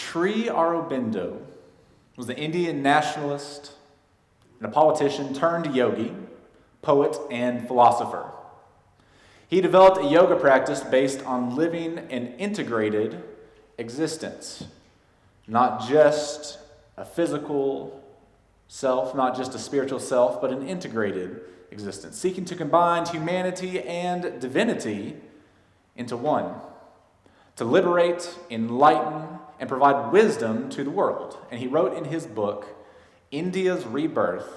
Sri Aurobindo was an Indian nationalist and a politician turned yogi, poet, and philosopher. He developed a yoga practice based on living an integrated existence, not just a physical self, not just a spiritual self, but an integrated existence, seeking to combine humanity and divinity into one, to liberate, enlighten, and provide wisdom to the world. And he wrote in his book, India's Rebirth,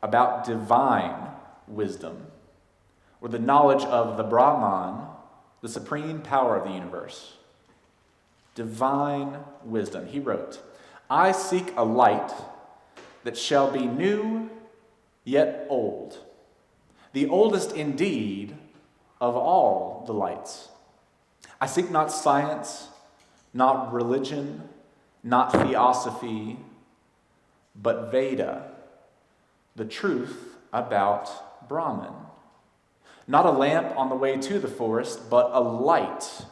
about divine wisdom, or the knowledge of the Brahman, the supreme power of the universe. Divine wisdom. He wrote, I seek a light that shall be new yet old, the oldest indeed of all the lights. I seek not science, not religion, not theosophy, but Veda, the truth about Brahman. Not a lamp on the way to the forest, but a light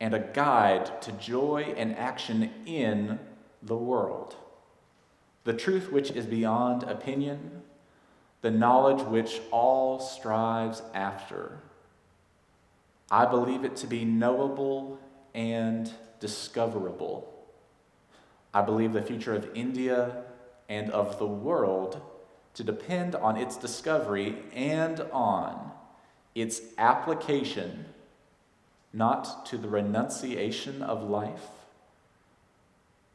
and a guide to joy and action in the world. The truth which is beyond opinion, the knowledge which all strives after. I believe it to be knowable and discoverable. I believe the future of India and of the world to depend on its discovery and on its application, not to the renunciation of life,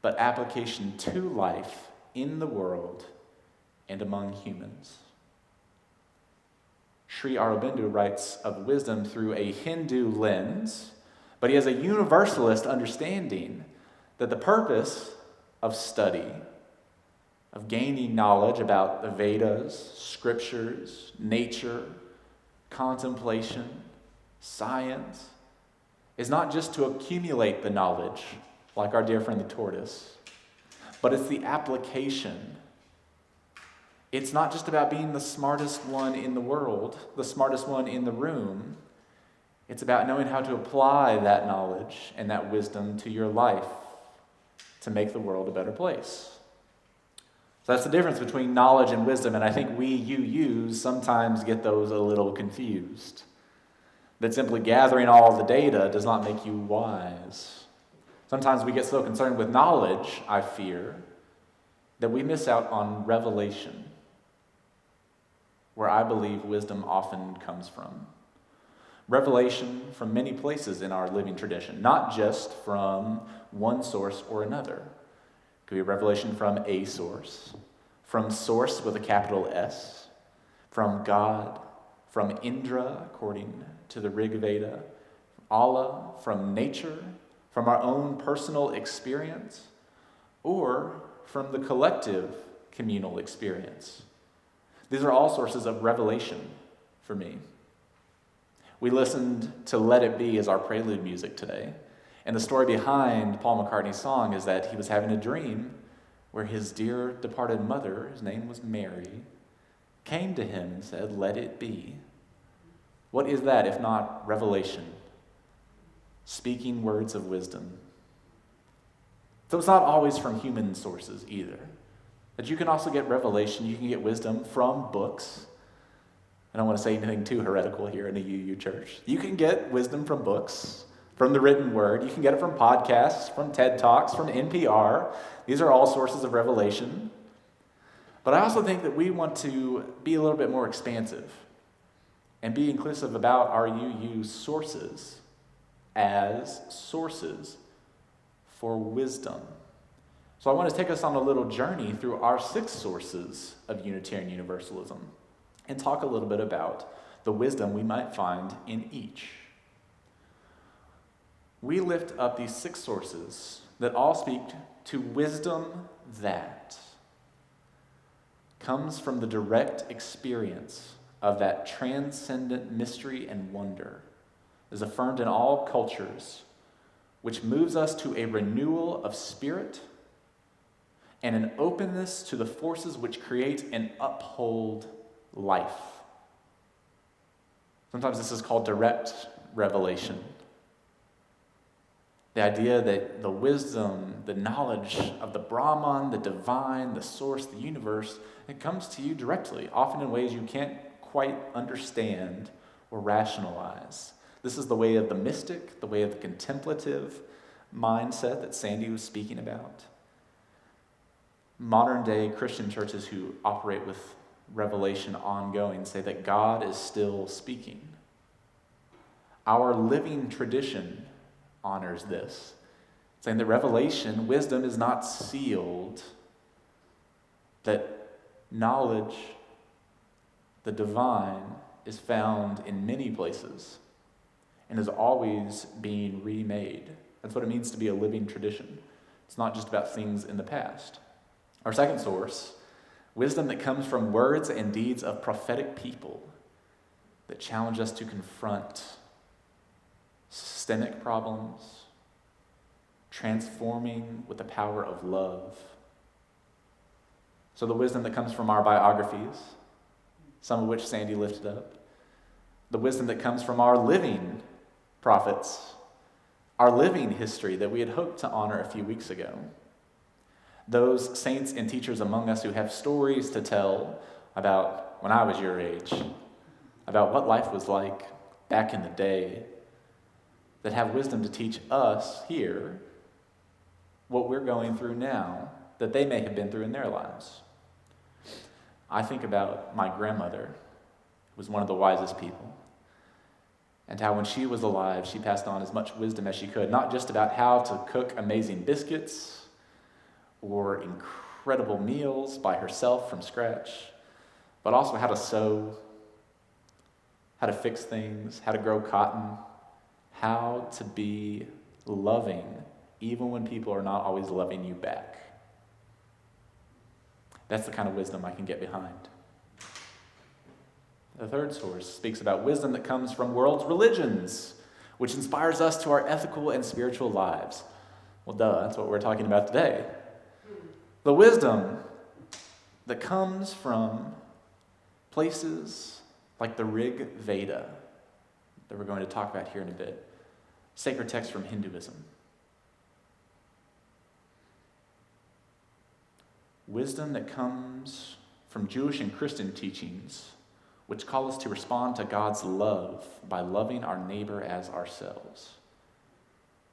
but application to life in the world and among humans. Sri Aurobindo writes of wisdom through a Hindu lens, but he has a universalist understanding that the purpose of study, of gaining knowledge about the Vedas, scriptures, nature, contemplation, science, is not just to accumulate the knowledge, like our dear friend the tortoise, but it's the application. It's not just about being the smartest one in the world, the smartest one in the room. It's about knowing how to apply that knowledge and that wisdom to your life to make the world a better place. So that's the difference between knowledge and wisdom, and I think you sometimes get those a little confused. That simply gathering all the data does not make you wise. Sometimes we get so concerned with knowledge, I fear, that we miss out on revelation, where I believe wisdom often comes from. Revelation from many places in our living tradition, not just from one source or another. It could be revelation from a source, from source with a capital S, from God, from Indra, according to the Rig Veda, Allah, from nature, from our own personal experience, or from the collective communal experience. These are all sources of revelation for me. We listened to Let It Be as our prelude music today, and the story behind Paul McCartney's song is that he was having a dream where his dear departed mother, his name was Mary, came to him and said, "Let it be." What is that if not revelation? Speaking words of wisdom. So it's not always from human sources either. But you can also get revelation, you can get wisdom from books. I don't want to say anything too heretical here in a UU church. You can get wisdom from books, from the written word. You can get it from podcasts, from TED Talks, from NPR. These are all sources of revelation. But I also think that we want to be a little bit more expansive and be inclusive about our UU sources as sources for wisdom. So I want to take us on a little journey through our 6 sources of Unitarian Universalism and talk a little bit about the wisdom we might find in each. We lift up these 6 sources that all speak to wisdom that comes from the direct experience of that transcendent mystery and wonder, is affirmed in all cultures, which moves us to a renewal of spirit and an openness to the forces which create and uphold life. Sometimes this is called direct revelation. The idea that the wisdom, the knowledge of the Brahman, the divine, the source, the universe, it comes to you directly, often in ways you can't quite understand or rationalize. This is the way of the mystic, the way of the contemplative mindset that Sandy was speaking about. Modern day Christian churches who operate with revelation ongoing say that God is still speaking. Our living tradition honors this, saying that revelation, wisdom is not sealed, that knowledge, the divine, is found in many places and is always being remade. That's what it means to be a living tradition. It's not just about things in the past. Our second source, wisdom that comes from words and deeds of prophetic people that challenge us to confront systemic problems, transforming with the power of love. So the wisdom that comes from our biographies, some of which Sandy lifted up, the wisdom that comes from our living prophets, our living history that we had hoped to honor a few weeks ago. Those saints and teachers among us who have stories to tell about when I was your age, about what life was like back in the day, that have wisdom to teach us here what we're going through now that they may have been through in their lives. I think about my grandmother, who was one of the wisest people, and how when she was alive, she passed on as much wisdom as she could, not just about how to cook amazing biscuits or incredible meals by herself from scratch, but also how to sew, how to fix things, how to grow cotton, how to be loving even when people are not always loving you back. That's the kind of wisdom I can get behind. The third source speaks about wisdom that comes from world's religions, which inspires us to our ethical and spiritual lives. Well, duh, that's what we're talking about today. The wisdom that comes from places like the Rig Veda that we're going to talk about here in a bit, sacred text from Hinduism. Wisdom that comes from Jewish and Christian teachings, which call us to respond to God's love by loving our neighbor as ourselves.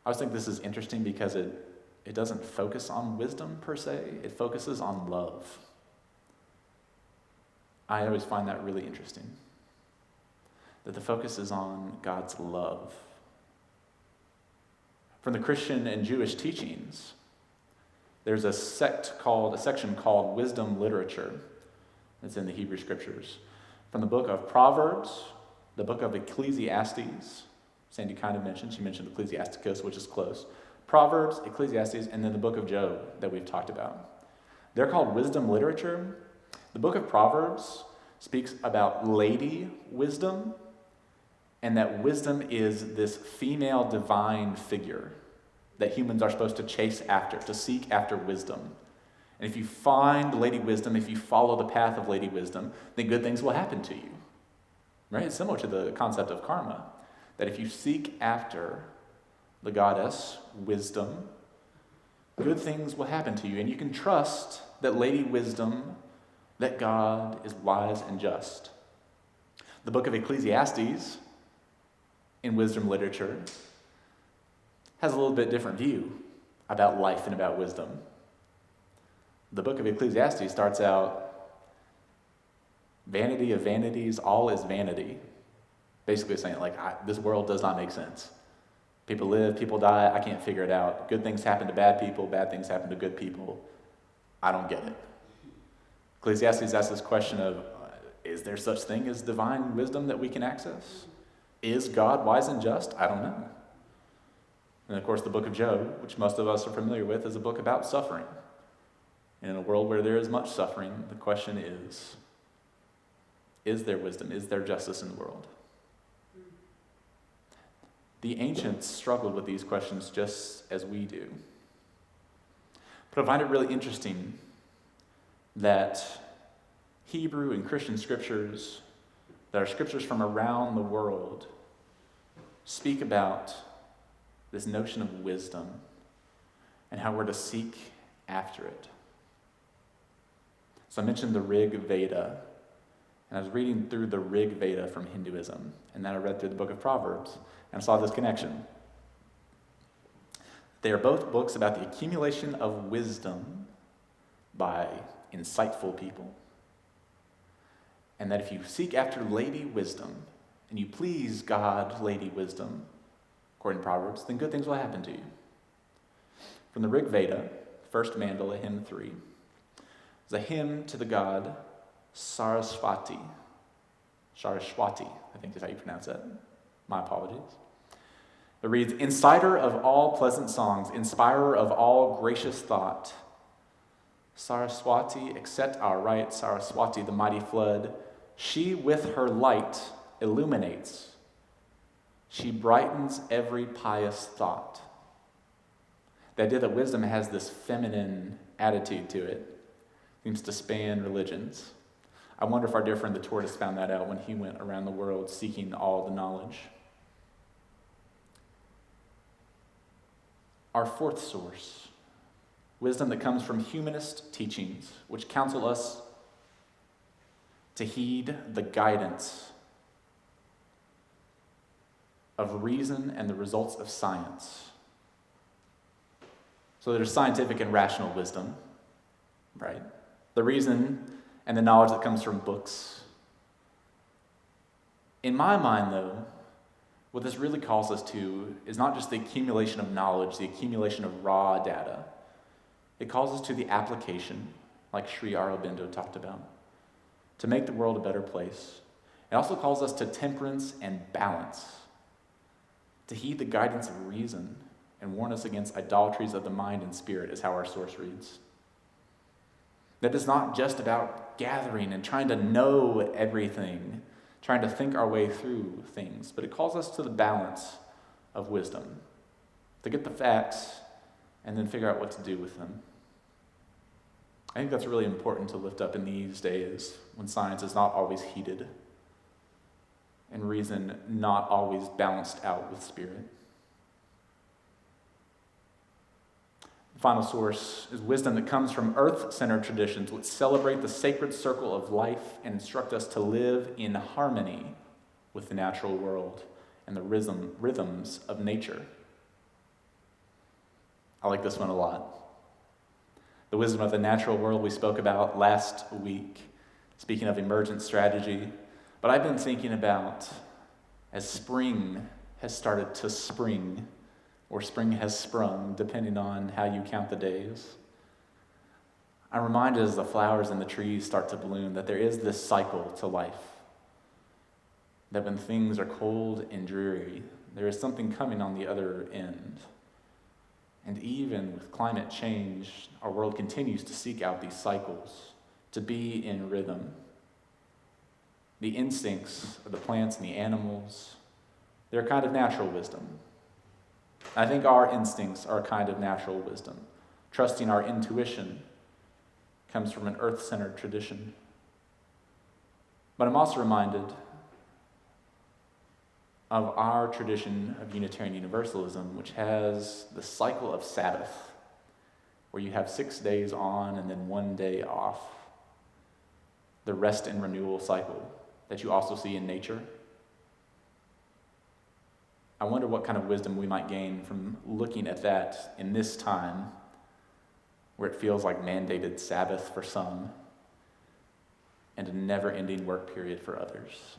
I always think this is interesting because it doesn't focus on wisdom per se, it focuses on love. I always find that really interesting, that the focus is on God's love. From the Christian and Jewish teachings, there's a section called wisdom literature that's in the Hebrew Scriptures. From the book of Proverbs, the book of Ecclesiastes, Sandy kind of mentioned, she mentioned Ecclesiasticus, which is close. Proverbs, Ecclesiastes, and then the book of Job that we've talked about. They're called wisdom literature. The book of Proverbs speaks about lady wisdom, and that wisdom is this female divine figure that humans are supposed to chase after, to seek after wisdom. And if you find Lady Wisdom, if you follow the path of Lady Wisdom, then good things will happen to you. Right? It's similar to the concept of karma, that if you seek after the goddess, wisdom, good things will happen to you. And you can trust that Lady Wisdom, that God is wise and just. The book of Ecclesiastes, in wisdom literature, has a little bit different view about life and about wisdom. The book of Ecclesiastes starts out, vanity of vanities, all is vanity. Basically saying, this world does not make sense. People live, people die, I can't figure it out. Good things happen to bad people, bad things happen to good people. I don't get it. Ecclesiastes asks this question of, is there such thing as divine wisdom that we can access? Is God wise and just? I don't know. And of course, the book of Job, which most of us are familiar with, is a book about suffering. And in a world where there is much suffering, the question is there wisdom? Is there justice in the world? The ancients struggled with these questions just as we do. But I find it really interesting that Hebrew and Christian scriptures, that are scriptures from around the world, speak about this notion of wisdom and how we're to seek after it. So I mentioned the Rig Veda, and I was reading through the Rig Veda from Hinduism, and then I read through the book of Proverbs, and I saw this connection. They are both books about the accumulation of wisdom by insightful people. And that if you seek after Lady Wisdom, and you please God, Lady Wisdom, according to Proverbs, then good things will happen to you. From the Rig Veda, first mandala, hymn 3, is a hymn to the god Saraswati. Saraswati, I think is how you pronounce that. My apologies. It reads, "Inciter of all pleasant songs, inspirer of all gracious thought, Saraswati, accept our right, Saraswati, the mighty flood. She with her light illuminates. She brightens every pious thought." The idea that wisdom has this feminine attitude to it seems to span religions. I wonder if our dear friend the tortoise found that out when he went around the world seeking all the knowledge. Our fourth source, wisdom that comes from humanist teachings, which counsel us to heed the guidance of reason and the results of science. So there's scientific and rational wisdom, right? The reason and the knowledge that comes from books. In my mind, though, what this really calls us to is not just the accumulation of knowledge, the accumulation of raw data. It calls us to the application, like Sri Aurobindo talked about, to make the world a better place. It also calls us to temperance and balance, to heed the guidance of reason and warn us against idolatries of the mind and spirit, is how our source reads. That is not just about gathering and trying to know everything, trying to think our way through things, but it calls us to the balance of wisdom, to get the facts and then figure out what to do with them. I think that's really important to lift up in these days when science is not always heeded and reason not always balanced out with spirit. The final source is wisdom that comes from earth-centered traditions which celebrate the sacred circle of life and instruct us to live in harmony with the natural world and the rhythms of nature. I like this one a lot. The wisdom of the natural world we spoke about last week, speaking of emergent strategy, but I've been thinking about as spring has started to spring, or spring has sprung, depending on how you count the days. I'm reminded as the flowers and the trees start to bloom that there is this cycle to life. That when things are cold and dreary, there is something coming on the other end. And even with climate change, our world continues to seek out these cycles, to be in rhythm. The instincts of the plants and the animals, they're a kind of natural wisdom. I think our instincts are a kind of natural wisdom. Trusting our intuition comes from an earth-centered tradition. But I'm also reminded of our tradition of Unitarian Universalism, which has the cycle of Sabbath, where you have 6 days on and then 1 day off. The rest and renewal cycle that you also see in nature. I wonder what kind of wisdom we might gain from looking at that in this time, where it feels like mandated Sabbath for some and a never-ending work period for others.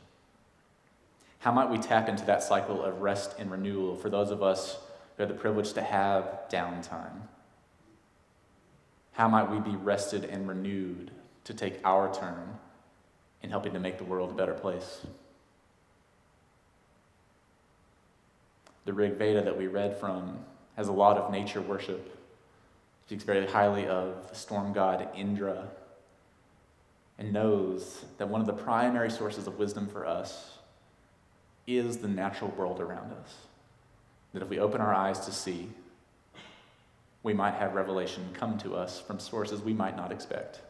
How might we tap into that cycle of rest and renewal for those of us who have the privilege to have downtime? How might we be rested and renewed to take our turn in helping to make the world a better place? The Rig Veda that we read from has a lot of nature worship. It speaks very highly of the storm god Indra and knows that one of the primary sources of wisdom for us is the natural world around us. That if we open our eyes to see, we might have revelation come to us from sources we might not expect.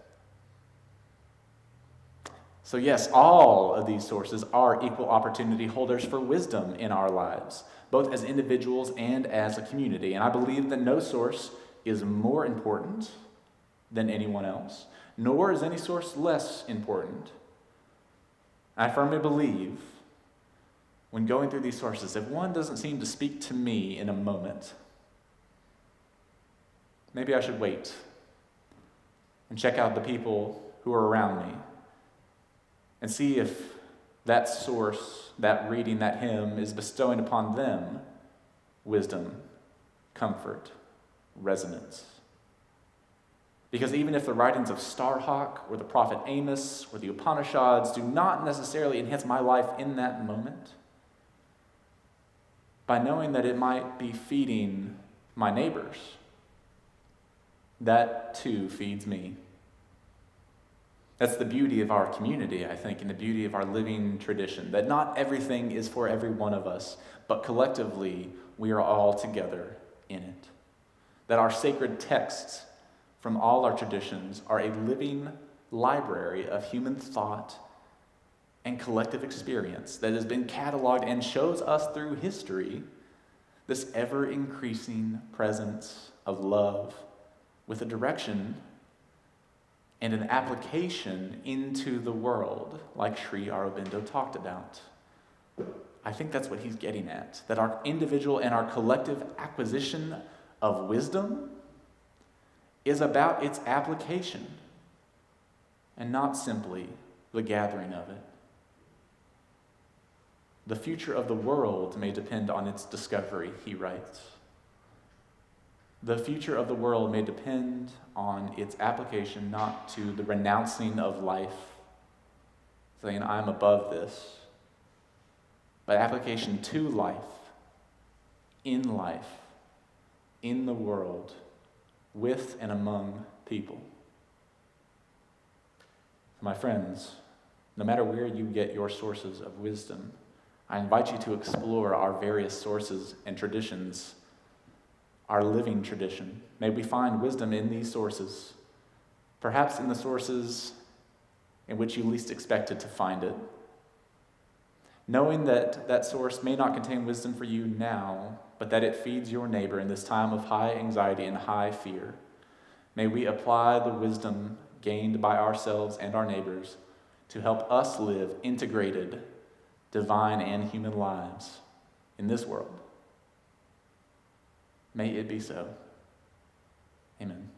So yes, all of these sources are equal opportunity holders for wisdom in our lives, both as individuals and as a community. And I believe that no source is more important than anyone else, nor is any source less important. I firmly believe when going through these sources, if one doesn't seem to speak to me in a moment, maybe I should wait and check out the people who are around me and see if that source, that reading, that hymn is bestowing upon them wisdom, comfort, resonance. Because even if the writings of Starhawk or the prophet Amos or the Upanishads do not necessarily enhance my life in that moment, by knowing that it might be feeding my neighbors, that too feeds me. That's the beauty of our community, I think, and the beauty of our living tradition, that not everything is for every one of us, but collectively we are all together in it. That our sacred texts from all our traditions are a living library of human thought and collective experience that has been cataloged and shows us through history this ever-increasing presence of love with a direction and an application into the world, like Sri Aurobindo talked about. I think that's what he's getting at, that our individual and our collective acquisition of wisdom is about its application and not simply the gathering of it. The future of the world may depend on its discovery, he writes. The future of the world may depend on its application not to the renouncing of life, saying, I'm above this, but application to life, in the world, with and among people. My friends, no matter where you get your sources of wisdom, I invite you to explore our various sources and traditions, our living tradition. May we find wisdom in these sources, perhaps in the sources in which you least expected to find it. Knowing that that source may not contain wisdom for you now, but that it feeds your neighbor in this time of high anxiety and high fear. May we apply the wisdom gained by ourselves and our neighbors to help us live integrated, divine and human lives in this world. May it be so. Amen.